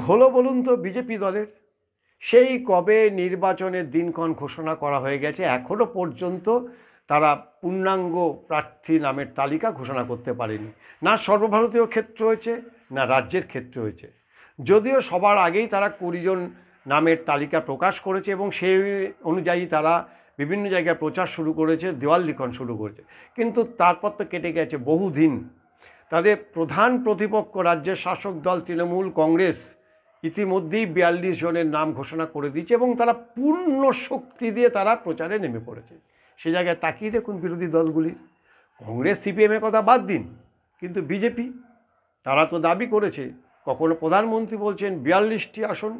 হলো বলুন তো বিজেপি দলের? সেই কবে নির্বাচনের দিনক্ষণ ঘোষণা করা হয়ে গেছে, এখনও পর্যন্ত তারা পূর্ণাঙ্গ প্রার্থী নামের তালিকা ঘোষণা করতে পারেনি। না সর্বভারতীয় ক্ষেত্র হয়েছে, না রাজ্যের ক্ষেত্র হয়েছে। যদিও সবার আগেই তারা 20 জন নামের তালিকা প্রকাশ করেছে এবং সেই অনুযায়ী তারা বিভিন্ন জায়গায় প্রচার শুরু করেছে, দেওয়াল লিখন শুরু করেছে, কিন্তু তারপর তো কেটে গেছে বহুদিন। তাদের প্রধান প্রতিপক্ষ রাজ্যের শাসক দল তৃণমূল কংগ্রেস ইতিমধ্যেই 42 জনের নাম ঘোষণা করে দিয়েছে এবং তারা পূর্ণ শক্তি দিয়ে তারা প্রচারে নেমে পড়েছে। সে জায়গায় তাকিয়ে দেখুন বিরোধী দলগুলির, কংগ্রেস সিপিএমের কথা বাদ দিন, কিন্তু বিজেপি তারা তো দাবি করেছে, কখনো প্রধানমন্ত্রী বলছেন 42টি আসন,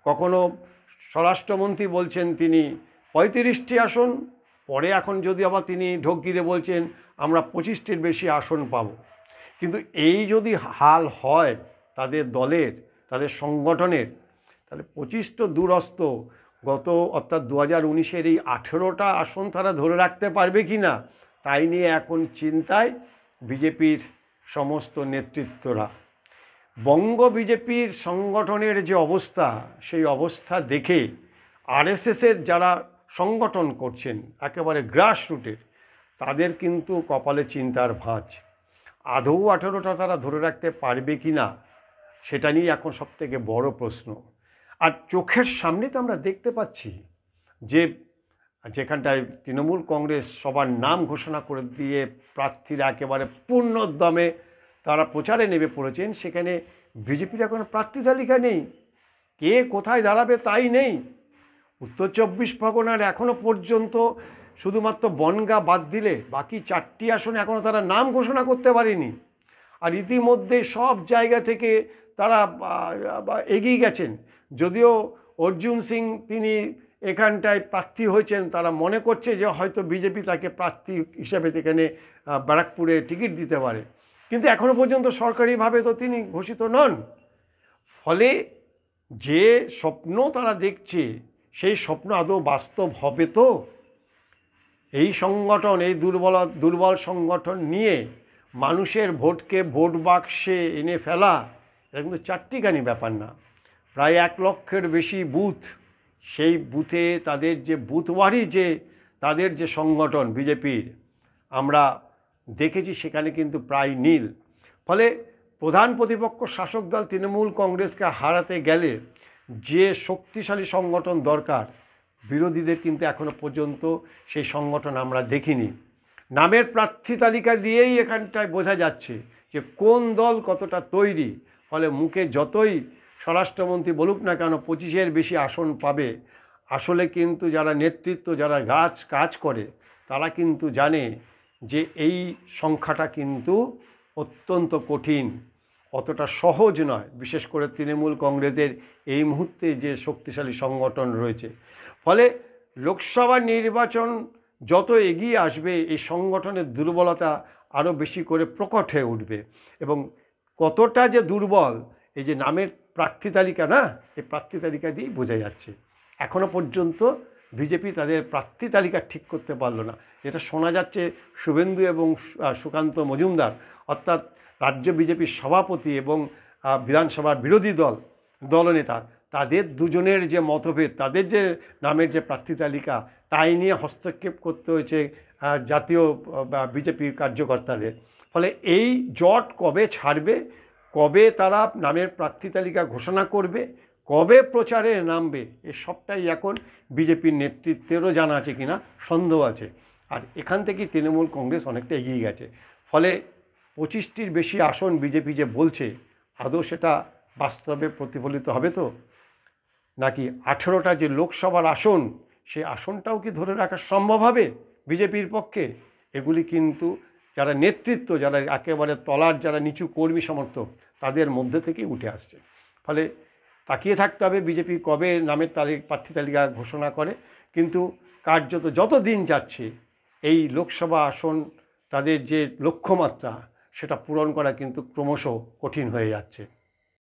কখনো স্বরাষ্ট্রমন্ত্রী বলছেন তিনি 35টি আসন, পরে এখন যদি আবার তিনি ঢোক গিরে বলছেন আমরা 25টির বেশি আসন পাব। কিন্তু এই যদি হাল হয় তাদের দলের, তাদের সংগঠনের, তাহলে 25 তো দূরস্থ, অর্থাৎ 2019-এর এই 18টা আসন তারা ধরে রাখতে পারবে কি না, তাই নিয়ে এখন চিন্তায় বিজেপির সমস্ত নেতৃত্বরা। বঙ্গ বিজেপির সংগঠনের যে অবস্থা, সেই অবস্থা দেখে আরএসএসের যারা সংগঠন করছেন একেবারে গ্রাসরুটের, তাদের কিন্তু কপালে চিন্তার ভাঁজ। আদৌ 18টা তারা ধরে রাখতে পারবে কি না, সেটা নিয়ে এখন সবথেকে বড় প্রশ্ন। আর চোখের সামনে তো আমরা দেখতে পাচ্ছি যে যেখানটায় তৃণমূল কংগ্রেস সবার নাম ঘোষণা করে দিয়ে প্রার্থীরা একেবারে পূর্ণোদ্যমে তারা প্রচারে নেমে পড়েছেন, সেখানে বিজেপির এখন প্রার্থী তালিকা নেই, কে কোথায় দাঁড়াবে তাই নেই। উত্তর 24 পরগনার এখনও পর্যন্ত শুধুমাত্র বনগাঁ বাদ দিলে বাকি 4টি আসনে এখনও তারা নাম ঘোষণা করতে পারেনি। আর ইতিমধ্যে সব জায়গা থেকে তারা এগিয়ে গেছেন। যদিও অর্জুন সিং তিনি এখানটায় প্রার্থী হয়েছেন, তারা মনে করছে যে হয়তো বিজেপি তাকে প্রার্থী হিসেবে এখানে ব্যারাকপুরে টিকিট দিতে পারে, কিন্তু এখনও পর্যন্ত সরকারিভাবে তো তিনি ঘোষিত নন। ফলে যে স্বপ্ন তারা দেখছে সেই স্বপ্ন আদৌ বাস্তব হবে তো? এই সংগঠন, এই দুর্বল সংগঠন নিয়ে মানুষের ভোটকে ভোট বাক্সে এনে ফেলা, এটা কিন্তু চারটিখানি ব্যাপার না। প্রায় 1 লক্ষের বেশি বুথ, সেই বুথে তাদের যে বুথওয়ারি যে তাদের যে সংগঠন বিজেপির আমরা দেখেছি, সেখানে কিন্তু প্রায় নীল। ফলে প্রধান প্রতিপক্ষ শাসক দল তৃণমূল কংগ্রেসকে হারাতে গেলে যে শক্তিশালী সংগঠন দরকার, বিরোধীদের কিন্তু এখনও পর্যন্ত সেই সংগঠন আমরা দেখিনি। নামের প্রার্থী তালিকা দিয়েই এখানটায় বোঝা যাচ্ছে যে কোন দল কতটা তৈরি। ফলে মুখে যতই স্বরাষ্ট্রমন্ত্রী বলুক না কেন 25-এর বেশি আসন পাবে, আসলে কিন্তু যারা নেতৃত্ব, যারা কাজ করে, তারা কিন্তু জানে যে এই সংখ্যাটা কিন্তু অত্যন্ত কঠিন, অতটা সহজ নয়। বিশেষ করে তৃণমূল কংগ্রেসের এই মুহূর্তে যে শক্তিশালী সংগঠন রয়েছে, ফলে লোকসভা নির্বাচন যত এগিয়ে আসবে এই সংগঠনের দুর্বলতা আরও বেশি করে প্রকট হয়ে উঠবে। এবং কতটা যে দুর্বল, এই যে নামের প্রার্থী তালিকা না, এই প্রার্থী তালিকা দিয়েই বোঝা যাচ্ছে। এখনও পর্যন্ত বিজেপি তাদের প্রার্থী তালিকা ঠিক করতে পারলো না। যেটা শোনা যাচ্ছে শুভেন্দু এবং সুকান্ত মজুমদার, অর্থাৎ রাজ্য বিজেপির সভাপতি এবং বিধানসভার বিরোধী দলনেতা, তাদের দুজনের যে মতভেদ, তাদের যে নামের যে প্রার্থী তালিকা, তাই নিয়ে হস্তক্ষেপ করতে হয়েছে জাতীয় বিজেপির কার্যকর্তাদের। ফলে এই জট কবে ছাড়বে, কবে তারা নামের প্রার্থী তালিকা ঘোষণা করবে, কবে প্রচারে নামবে, এ সবটাই এখন বিজেপির নেতৃত্বেরও জানা আছে কিনা সন্দেহ আছে। আর এখান থেকেই তৃণমূল কংগ্রেস অনেকটা এগিয়ে গেছে। ফলে 25টির বেশি আসন বিজেপি যে বলছে, আদৌ সেটা বাস্তবে প্রতিফলিত হবে তো? নাকি 18টা যে লোকসভার আসন, সেই আসনটাও কি ধরে রাখা সম্ভব হবে বিজেপির পক্ষে? এগুলি কিন্তু যারা নেতৃত্ব, যারা একেবারে তলার যারা নিচু কর্মী সমর্থক, তাদের মধ্যে থেকেই উঠে আসছে। ফলে তাকিয়ে থাকতে হবে বিজেপি কবে নামের প্রার্থী তালিকা ঘোষণা করে। কিন্তু কার্যত যত দিন যাচ্ছে এই লোকসভা আসন তাদের যে লক্ষ্যমাত্রা, সেটা পূরণ করা কিন্তু ক্রমশ কঠিন হয়ে যাচ্ছে।